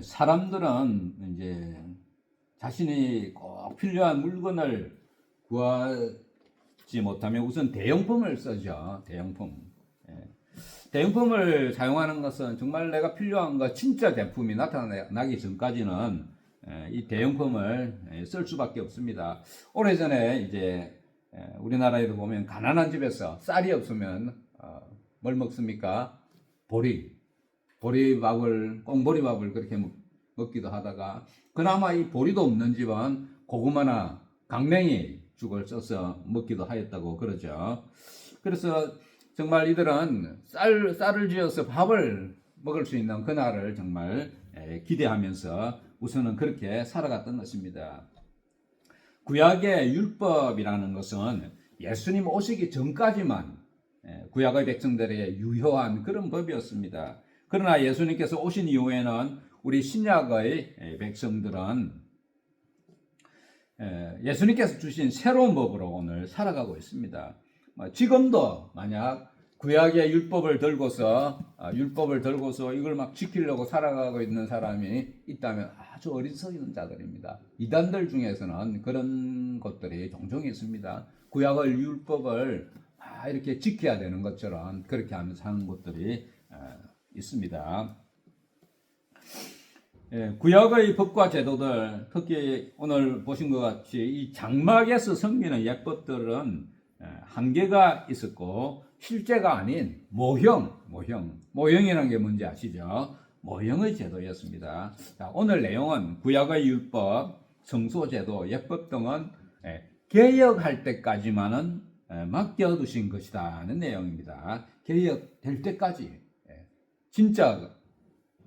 사람들은 이제 자신이 꼭 필요한 물건을 구하지 못하면 우선 대용품을 쓰죠. 대용품. 예. 대용품을 사용하는 것은 정말 내가 필요한 것, 진짜 제품이 나타나기 전까지는 이 대용품을 쓸 수밖에 없습니다. 오래전에 이제 우리나라에도 보면 가난한 집에서 쌀이 없으면 뭘 먹습니까? 보리밥을, 꽁보리밥을 그렇게 먹기도 하다가, 그나마 이 보리도 없는 집은 고구마나 강냉이 죽을 써서 먹기도 하였다고 그러죠. 그래서 정말 이들은 쌀을 지어서 밥을 먹을 수 있는 그날을 정말 기대하면서 우선은 그렇게 살아갔던 것입니다. 구약의 율법이라는 것은 예수님 오시기 전까지만 구약의 백성들에게 유효한 그런 법이었습니다. 그러나 예수님께서 오신 이후에는 우리 신약의 백성들은 예수님께서 주신 새로운 법으로 오늘 살아가고 있습니다. 지금도 만약 구약의 율법을 들고서 이걸 막 지키려고 살아가고 있는 사람이 있다면 아주 어리석은 자들입니다. 이단들 중에서는 그런 것들이 종종 있습니다. 구약의 율법을 이렇게 지켜야 되는 것처럼 그렇게 하면서 하는 것들이 있습니다. 구약의 법과 제도들, 특히 오늘 보신 것 같이 이 장막에서 섬기는 예법들은 한계가 있었고, 실제가 아닌 모형이라는 게 뭔지 아시죠? 모형의 제도였습니다. 자, 오늘 내용은 구약의 율법, 성소제도, 예법 등은 개혁할 때까지만은 맡겨두신 것이다는 내용입니다. 개혁될 때까지, 진짜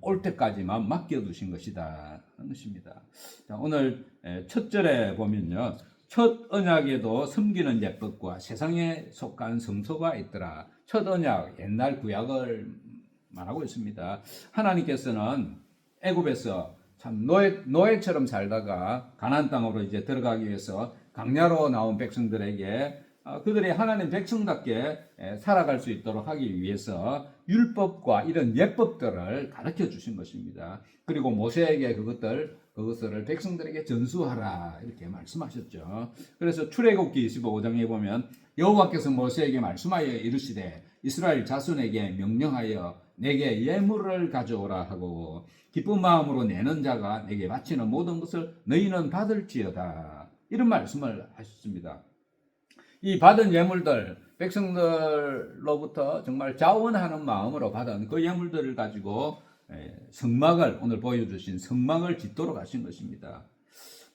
올 때까지만 맡겨두신 것이다 하는 것입니다. 자, 오늘 첫 절에 보면요, 첫 언약에도 섬기는 예법과 세상에 속한 성소가 있더라. 첫 언약, 옛날 구약을 말하고 있습니다. 하나님께서는 애굽에서 참 노예처럼 살다가 가나안 땅으로 이제 들어가기 위해서 광야로 나온 백성들에게 그들이 하나님 백성답게 살아갈 수 있도록 하기 위해서 율법과 이런 예법들을 가르쳐 주신 것입니다. 그리고 모세에게 그것을 백성들에게 전수하라 이렇게 말씀하셨죠. 그래서 출애굽기 25장에 보면 여호와께서 모세에게 말씀하여 이르시되 이스라엘 자손에게 명령하여 내게 예물을 가져오라 하고 기쁜 마음으로 내는 자가 내게 바치는 모든 것을 너희는 받을지어다 이런 말씀을 하셨습니다. 이 받은 예물들, 백성들로부터 정말 자원하는 마음으로 받은 그 예물들을 가지고 성막을, 오늘 보여주신 성막을 짓도록 하신 것입니다.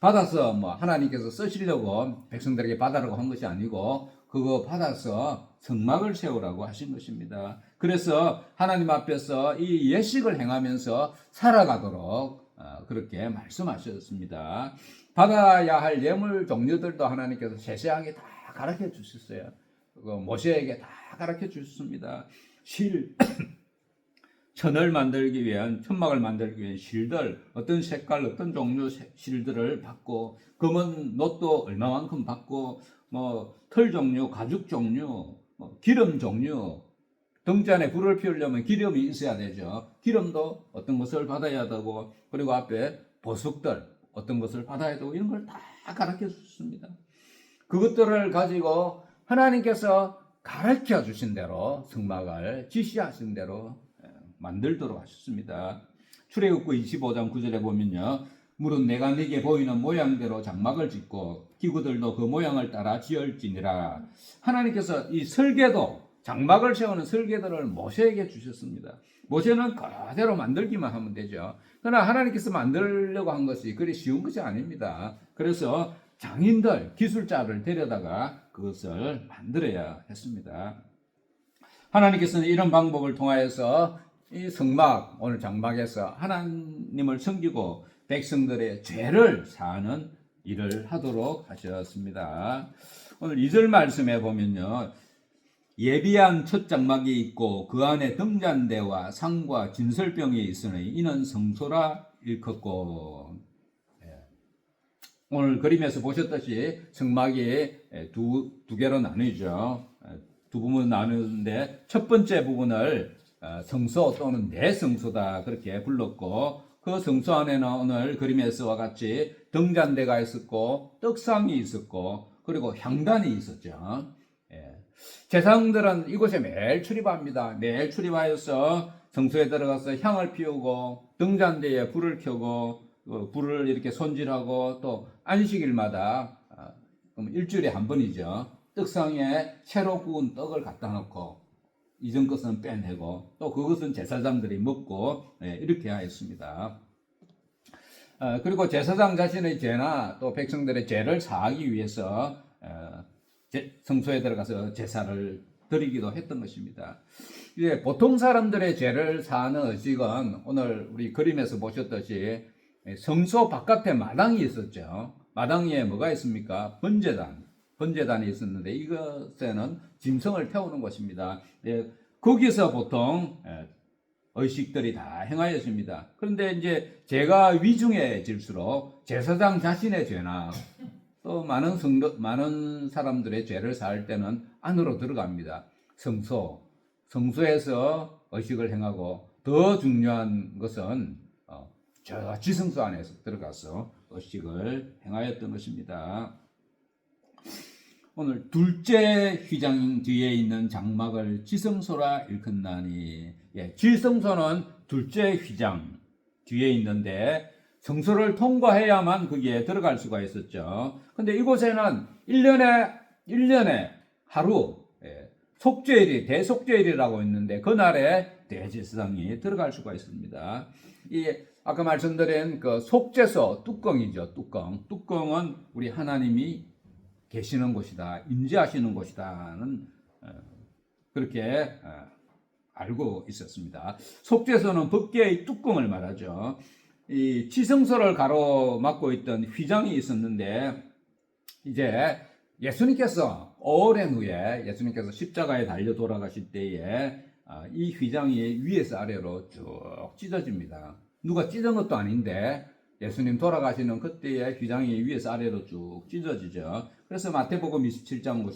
받아서 하나님께서 쓰시려고 백성들에게 받으라고 한 것이 아니고 그거 받아서 성막을 세우라고 하신 것입니다. 그래서 하나님 앞에서 이 예식을 행하면서 살아가도록 그렇게 말씀하셨습니다. 받아야 할 예물 종류들도 하나님께서 세세하게 다 가르쳐 주셨어요. 모세에게 다 가르쳐 주셨습니다. 천을 만들기 위한, 천막을 만들기 위한 실들, 어떤 색깔, 어떤 종류 실들을 받고, 검은 놋도 얼마만큼 받고, 털 종류, 가죽 종류, 기름 종류, 등잔에 불을 피우려면 기름이 있어야 되죠. 기름도 어떤 것을 받아야 되고, 그리고 앞에 보석들, 어떤 것을 받아야 되고, 이런 걸 다 가르쳐 주셨습니다. 그것들을 가지고 하나님께서 가르쳐 주신 대로 성막을 지시하신 대로 만들도록 하셨습니다. 출애굽기 25장 9절에 보면요, 물은 내가 네게 보이는 모양대로 장막을 짓고 기구들도 그 모양을 따라 지을지니라. 하나님께서 이 설계도, 장막을 세우는 설계도를 모세에게 주셨습니다. 모세는 그대로 만들기만 하면 되죠. 그러나 하나님께서 만들려고 한 것이 그리 쉬운 것이 아닙니다. 그래서 장인들, 기술자를 데려다가 그것을 만들어야 했습니다. 하나님께서는 이런 방법을 통하여서 이 성막, 오늘 장막에서 하나님을 섬기고 백성들의 죄를 사하는 일을 하도록 하셨습니다. 오늘 2절 말씀에 보면요, 예비한 첫 장막이 있고 그 안에 등잔대와 상과 진설병이 있으니 이는 성소라 일컫고. 오늘 그림에서 보셨듯이 성막이 두 개로 나뉘죠. 두 부분 나누는데 첫 번째 부분을 성소 또는 내성소다 그렇게 불렀고, 그 성소 안에는 오늘 그림에서와 같이 등잔대가 있었고 떡상이 있었고 그리고 향단이 있었죠. 예. 제사장들은 이곳에 매일 출입합니다. 매일 출입하여서 성소에 들어가서 향을 피우고 등잔대에 불을 켜고 불을 이렇게 손질하고 또 안식일마다 일주일에 한 번이죠. 떡상에 새로 구운 떡을 갖다 놓고 이전 것은 빼내고 또 그것은 제사장들이 먹고 이렇게 하였습니다. 그리고 제사장 자신의 죄나 또 백성들의 죄를 사하기 위해서 성소에 들어가서 제사를 드리기도 했던 것입니다. 이제 보통 사람들의 죄를 사하는 의식은 오늘 우리 그림에서 보셨듯이 성소 바깥에 마당이 있었죠. 마당 위에 뭐가 있습니까? 번제단이 있었는데 이것에는 짐승을 태우는 것입니다. 거기서 보통 의식들이 다 행하였습니다. 그런데 이제 죄가 위중해질수록 제사장 자신의 죄나 또 많은 사람들의 죄를 사할 때는 안으로 들어갑니다. 성소에서 의식을 행하고 더 중요한 것은 저 지성소 안에서 들어가서 의식을 행하였던 것입니다. 오늘 둘째 휘장 뒤에 있는 장막을 지성소라 일컫나니, 지성소는 둘째 휘장 뒤에 있는데 성소를 통과해야만 거기에 들어갈 수가 있었죠. 근데 이곳에는 1년에 하루 속죄일이 대속죄일이라고 있는데 그날에 대제사장이 들어갈 수가 있습니다. 아까 말씀드린 그 속죄소 뚜껑이죠. 뚜껑은 우리 하나님이 계시는 곳이다, 임재하시는 곳이다는 그렇게 알고 있었습니다. 속죄소는 법궤의 뚜껑을 말하죠. 이 지성소를 가로막고 있던 휘장이 있었는데 이제 예수님께서 오랜 후에 예수님께서 십자가에 달려 돌아가실 때에 이 휘장이 위에서 아래로 쭉 찢어집니다. 누가 찢은 것도 아닌데 예수님 돌아가시는 그때에 휘장이 위에서 아래로 쭉 찢어지죠. 그래서 마태복음 27장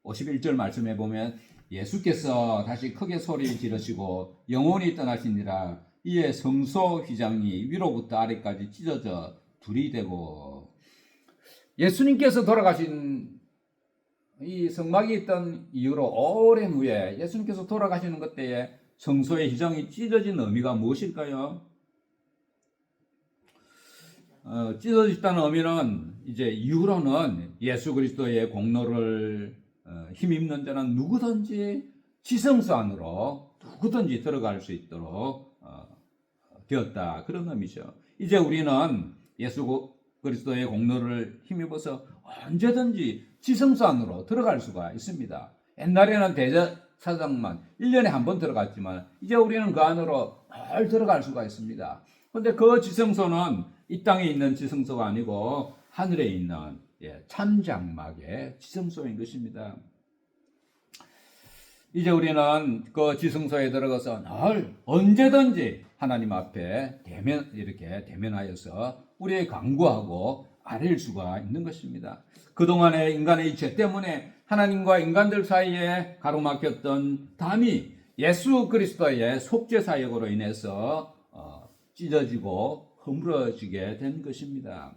51절 말씀에 보면 예수께서 다시 크게 소리 지르시고 영원히 떠나시니라 이에 성소 휘장이 위로부터 아래까지 찢어져 둘이 되고, 예수님께서 돌아가신 이 성막이 있던 이후로 오랜 후에 예수님께서 돌아가시는 그때에 성소의 휘장이 찢어진 의미가 무엇일까요? 찢어졌다는 의미는 이제 이후로는 예수 그리스도의 공로를 힘입는 자는 누구든지 지성소 안으로 누구든지 들어갈 수 있도록 되었다, 그런 의미죠. 이제 우리는 예수 그리스도의 공로를 힘입어서 언제든지 지성소 안으로 들어갈 수가 있습니다. 옛날에는 대제사장만 1년에 한 번 들어갔지만 이제 우리는 그 안으로 늘 들어갈 수가 있습니다. 그런데 그 지성소는 이 땅에 있는 지성소가 아니고 하늘에 있는 참장막의 지성소인 것입니다. 이제 우리는 그 지성소에 들어가서 늘 언제든지 하나님 앞에 이렇게 대면하여서 우리의 간구하고 아뢰일 수가 있는 것입니다. 그동안의 인간의 죄 때문에 하나님과 인간들 사이에 가로막혔던 담이 예수 그리스도의 속죄 사역으로 인해서 찢어지고 허물어지게 된 것입니다.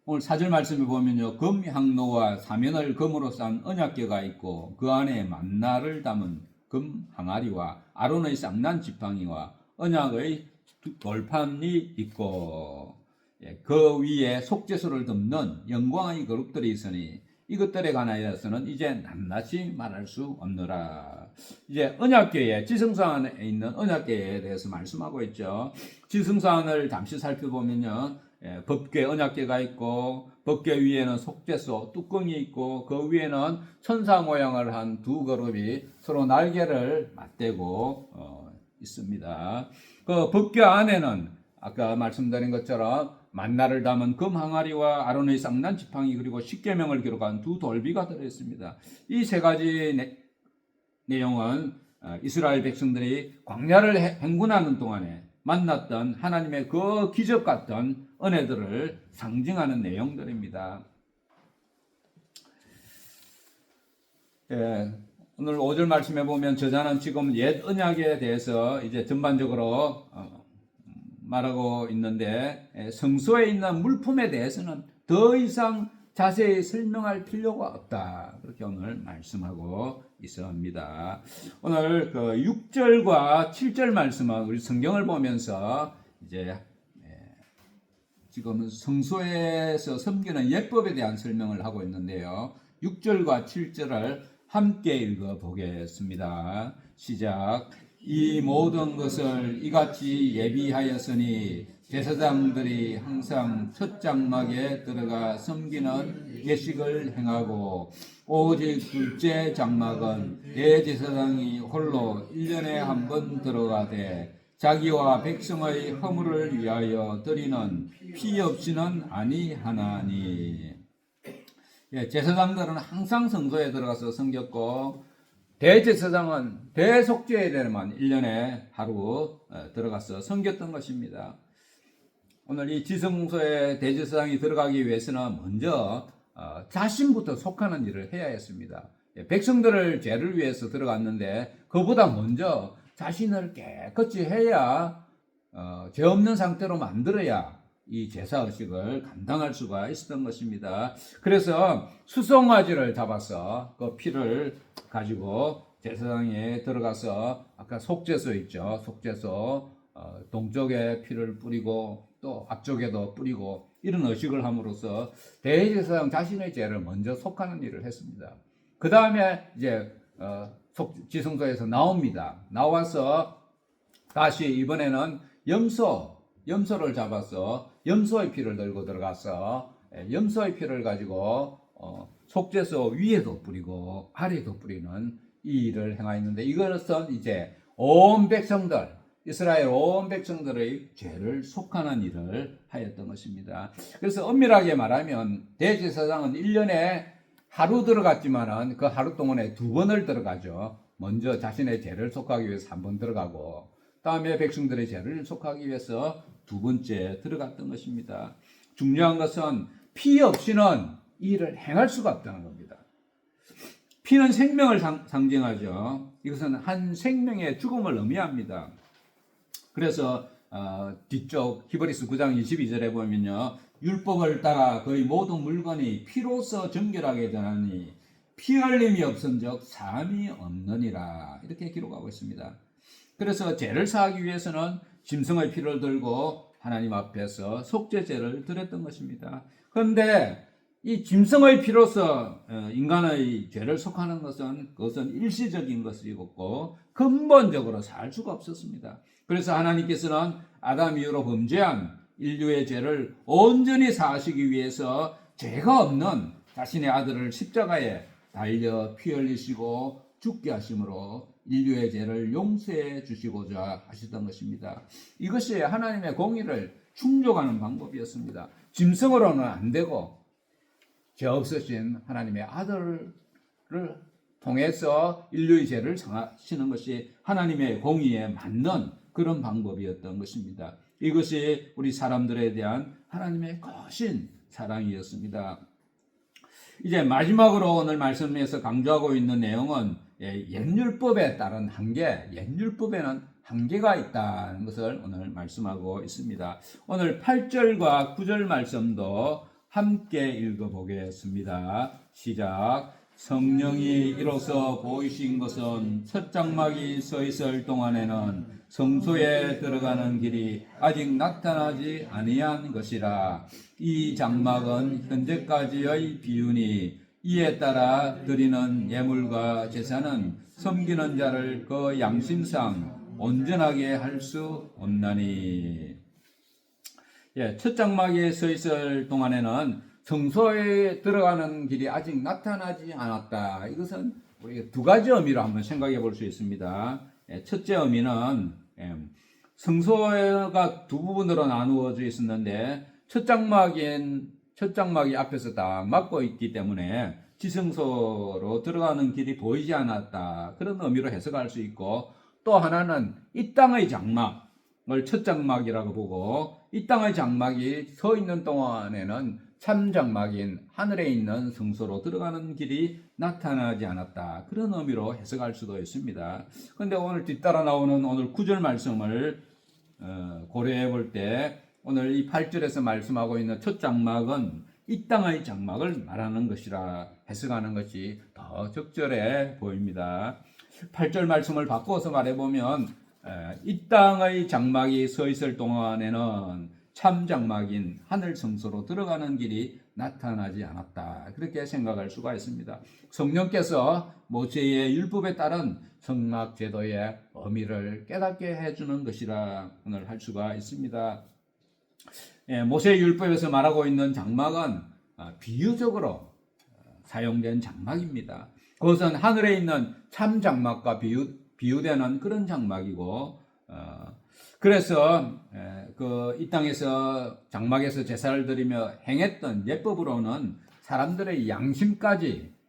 오늘 4절 말씀에 보면요, 금향로와 사면을 금으로 싼 언약궤가 있고 그 안에 만나를 담은 금 항아리와 아론의 쌍난 지팡이와 언약의 돌판이 있고 그 위에 속죄소를 덮는 영광의 그룹들이 있으니 이것들에 관하여서는 이제 낱낱이 말할 수 없노라. 이제 언약궤에, 지성소 안에 있는 언약궤에 대해서 말씀하고 있죠. 지성소 안을 잠시 살펴보면요, 법궤 언약궤가 있고 법궤 위에는 속죄소 뚜껑이 있고 그 위에는 천사 모양을 한 두 그룹이 서로 날개를 맞대고 있습니다. 그 법궤 안에는 아까 말씀드린 것처럼 만나를 담은 금 항아리와 아론의 쌍난 지팡이 그리고 십계명을 기록한 두 돌비가 들어있습니다. 이 세 가지 내용은 이스라엘 백성들이 광야를 행군하는 동안에 만났던 하나님의 그 기적 같은 은혜들을 상징하는 내용들입니다. 오늘 5절 말씀해 보면 저자는 지금 옛 언약에 대해서 이제 전반적으로 말하고 있는데 성소에 있는 물품에 대해서는 더 이상 자세히 설명할 필요가 없다. 그렇게 오늘 말씀하고 있습니다. 오늘 그 6절과 7절 말씀은 우리 성경을 보면서 이제 지금 성소에서 섬기는 예법에 대한 설명을 하고 있는데요. 6절과 7절을 함께 읽어보겠습니다. 시작. 이 모든 것을 이같이 예비하였으니 제사장들이 항상 첫 장막에 들어가 섬기는 예식을 행하고 오직 둘째 장막은 대제사장이 홀로 1년에 한 번 들어가되 자기와 백성의 허물을 위하여 드리는 피 없이는 아니하나니. 제사장들은 항상 성소에 들어가서 섬겼고 대제사장은 대속죄에만 1년에 하루 들어가서 섬겼던 것입니다. 오늘 이 지성소에 대제사장이 들어가기 위해서는 먼저 자신부터 속하는 일을 해야 했습니다. 백성들을 죄를 위해서 들어갔는데 그보다 먼저 자신을 깨끗이 해야 죄 없는 상태로 만들어야 이 제사의식을 감당할 수가 있었던 것입니다. 그래서 수송아지를 잡아서 그 피를 가지고 제사장에 들어가서 아까 속죄소 있죠. 속죄소 동쪽에 피를 뿌리고 또 앞쪽에도 뿌리고 이런 의식을 함으로써 대제사장 자신의 죄를 먼저 속하는 일을 했습니다. 그 다음에 이제 지성소에서 나옵니다. 나와서 다시 이번에는 염소를 잡아서 염소의 피를 들고 들어가서 염소의 피를 가지고 속죄소 위에도 뿌리고 아래도 뿌리는 이 일을 행하였는데 이것은 이제 온 백성들 이스라엘 온 백성들의 죄를 속하는 일을 하였던 것입니다. 그래서 엄밀하게 말하면 대제사장은 1년에 하루 들어갔지만은 그 하루 동안에 2번을 들어가죠. 먼저 자신의 죄를 속하기 위해서 1번 들어가고 다음에 백성들의 죄를 속하기 위해서 2번째 들어갔던 것입니다. 중요한 것은 피 없이는 이 일을 행할 수가 없다는 겁니다. 피는 생명을 상징하죠. 이것은 한 생명의 죽음을 의미합니다. 그래서 뒤쪽 히브리서 9장 22절에 보면요. 율법을 따라 거의 모든 물건이 피로써 정결하게 되나니 피 흘림이 없은즉 사함이 없느니라. 이렇게 기록하고 있습니다. 그래서 죄를 사하기 위해서는 짐승의 피를 들고 하나님 앞에서 속죄제를 드렸던 것입니다. 그런데 이 짐승의 피로서 인간의 죄를 속하는 것은 그것은 일시적인 것이었고 근본적으로 살 수가 없었습니다. 그래서 하나님께서는 아담 이후로 범죄한 인류의 죄를 온전히 사하시기 위해서 죄가 없는 자신의 아들을 십자가에 달려 피 흘리시고 죽게 하심으로 인류의 죄를 용서해 주시고자 하셨던 것입니다. 이것이 하나님의 공의를 충족하는 방법이었습니다. 짐승으로는 안 되고 죄 없으신 하나님의 아들을 통해서 인류의 죄를 상하시는 것이 하나님의 공의에 맞는 그런 방법이었던 것입니다. 이것이 우리 사람들에 대한 하나님의 거신 사랑이었습니다. 이제 마지막으로 오늘 말씀에서 강조하고 있는 내용은 옛율법에 따른 한계, 옛율법에는 한계가 있다는 것을 오늘 말씀하고 있습니다. 오늘 8절과 9절 말씀도 함께 읽어보겠습니다. 시작. 성령이 이로써 보이신 것은 첫 장막이 서 있을 동안에는 성소에 들어가는 길이 아직 나타나지 아니한 것이라. 이 장막은 현재까지의 비유니 이에 따라 드리는 예물과 제사는 섬기는 자를 그 양심상 온전하게 할 수 없나니. 첫 장막에 서 있을 동안에는 성소에 들어가는 길이 아직 나타나지 않았다. 이것은 우리가 두 가지 의미로 한번 생각해 볼 수 있습니다. 첫째 의미는 성소가 두 부분으로 나누어져 있었는데 첫 장막이 앞에서 다 막고 있기 때문에 지성소로 들어가는 길이 보이지 않았다. 그런 의미로 해석할 수 있고 또 하나는 이 땅의 장막, 첫 장막이라고 보고 이 땅의 장막이 서 있는 동안에는 참 장막인 하늘에 있는 성소로 들어가는 길이 나타나지 않았다. 그런 의미로 해석할 수도 있습니다. 그런데 오늘 뒤따라 나오는 오늘 9절 말씀을 고려해 볼 때 오늘 이 8절에서 말씀하고 있는 첫 장막은 이 땅의 장막을 말하는 것이라 해석하는 것이 더 적절해 보입니다. 8절 말씀을 바꿔서 말해보면 이 땅의 장막이 서 있을 동안에는 참 장막인 하늘 성소로 들어가는 길이 나타나지 않았다. 그렇게 생각할 수가 있습니다. 성령께서 모세의 율법에 따른 성막 제도의 의미를 깨닫게 해주는 것이라 오늘 할 수가 있습니다. 모세의 율법에서 말하고 있는 장막은 비유적으로 사용된 장막입니다. 그것은 하늘에 있는 참 장막과 비유되는 그런 장막이고, 그래서 이 땅에서 장막에서 제사를 드리며 행했던 예법으로는 사람들의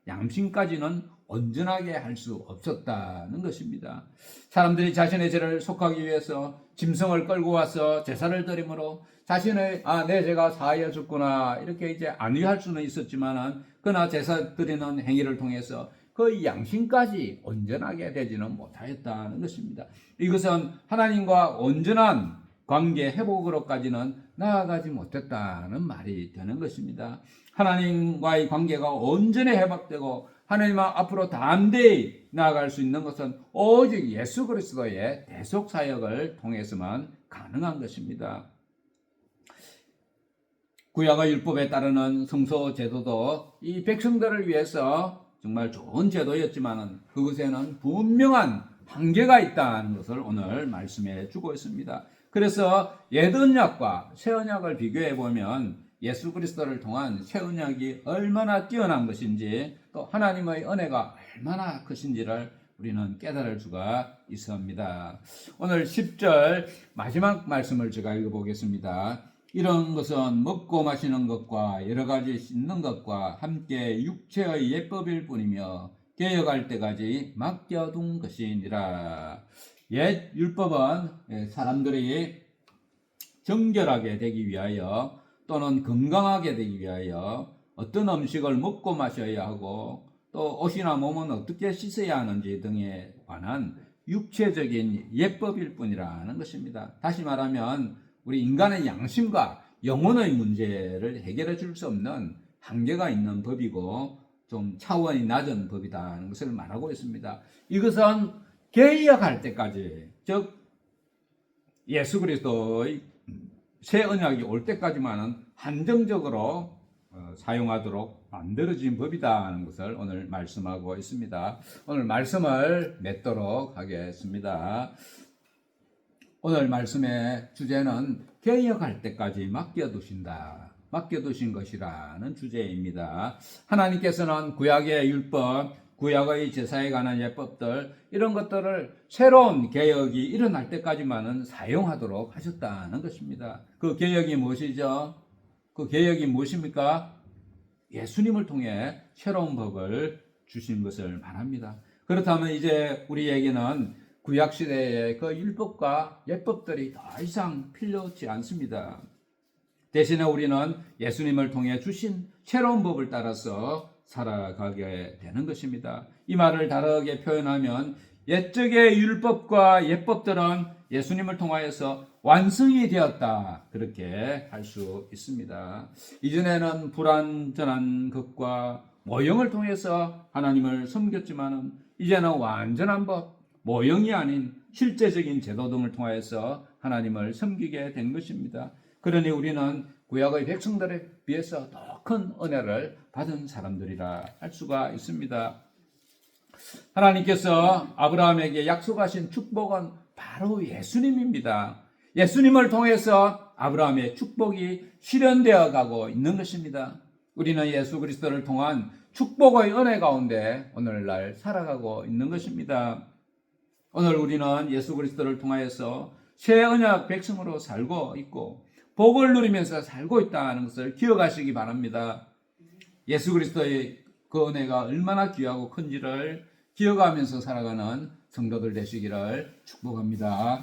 양심까지는 온전하게 할 수 없었다는 것입니다. 사람들이 자신의 죄를 속하기 위해서 짐승을 끌고 와서 제사를 드림으로 자신의 내 죄가 사하여졌구나 이렇게 이제 안위할 수는 있었지만은 그러나 제사 드리는 행위를 통해서 그 양심까지 온전하게 되지는 못하였다는 것입니다. 이것은 하나님과 온전한 관계 회복으로까지는 나아가지 못했다는 말이 되는 것입니다. 하나님과의 관계가 온전히 회복되고 하나님 앞으로 담대히 나아갈 수 있는 것은 오직 예수 그리스도의 대속 사역을 통해서만 가능한 것입니다. 구약의 율법에 따르는 성소 제도도 이 백성들을 위해서 정말 좋은 제도였지만 그것에는 분명한 한계가 있다는 것을 오늘 말씀해 주고 있습니다. 그래서 옛 언약과 새 언약을 비교해 보면 예수 그리스도를 통한 새 언약이 얼마나 뛰어난 것인지 또 하나님의 은혜가 얼마나 크신지를 우리는 깨달을 수가 있습니다. 오늘 10절 마지막 말씀을 제가 읽어보겠습니다. 이런 것은 먹고 마시는 것과 여러 가지 씻는 것과 함께 육체의 예법일 뿐이며 개혁할 때까지 맡겨둔 것이니라. 옛 율법은 사람들이 정결하게 되기 위하여 또는 건강하게 되기 위하여 어떤 음식을 먹고 마셔야 하고 또 옷이나 몸은 어떻게 씻어야 하는지 등에 관한 육체적인 예법일 뿐이라는 것입니다. 다시 말하면 우리 인간의 양심과 영혼의 문제를 해결해 줄 수 없는 한계가 있는 법이고 좀 차원이 낮은 법이라는 것을 말하고 있습니다. 이것은 개혁할 때까지, 즉 예수 그리스도의 새 언약이 올 때까지만은 한정적으로 사용하도록 만들어진 법이다는 것을 오늘 말씀하고 있습니다. 오늘 말씀을 맺도록 하겠습니다. 오늘 말씀의 주제는 개혁할 때까지 맡겨두신 것이라는 주제입니다. 하나님께서는 구약의 율법, 구약의 제사에 관한 예법들 이런 것들을 새로운 개혁이 일어날 때까지만은 사용하도록 하셨다는 것입니다. 그 개혁이 무엇이죠? 그 개혁이 무엇입니까? 예수님을 통해 새로운 법을 주신 것을 말합니다. 그렇다면 이제 우리에게는 구약시대의 그 율법과 예법들이 더 이상 필요치 않습니다. 대신에 우리는 예수님을 통해 주신 새로운 법을 따라서 살아가게 되는 것입니다. 이 말을 다르게 표현하면 옛적의 율법과 예법들은 예수님을 통하여서 완성이 되었다. 그렇게 할 수 있습니다. 이전에는 불완전한 것과 모형을 통해서 하나님을 섬겼지만 이제는 완전한 법, 모형이 아닌 실제적인 제도 등을 통하여서 하나님을 섬기게 된 것입니다. 그러니 우리는 구약의 백성들에 비해서 더 큰 은혜를 받은 사람들이라 할 수가 있습니다. 하나님께서 아브라함에게 약속하신 축복은 바로 예수님입니다. 예수님을 통해서 아브라함의 축복이 실현되어 가고 있는 것입니다. 우리는 예수 그리스도를 통한 축복의 은혜 가운데 오늘날 살아가고 있는 것입니다. 오늘 우리는 예수 그리스도를 통하여서 새 언약 백성으로 살고 있고 복을 누리면서 살고 있다는 것을 기억하시기 바랍니다. 예수 그리스도의 그 은혜가 얼마나 귀하고 큰지를 기억하면서 살아가는 성도들 되시기를 축복합니다.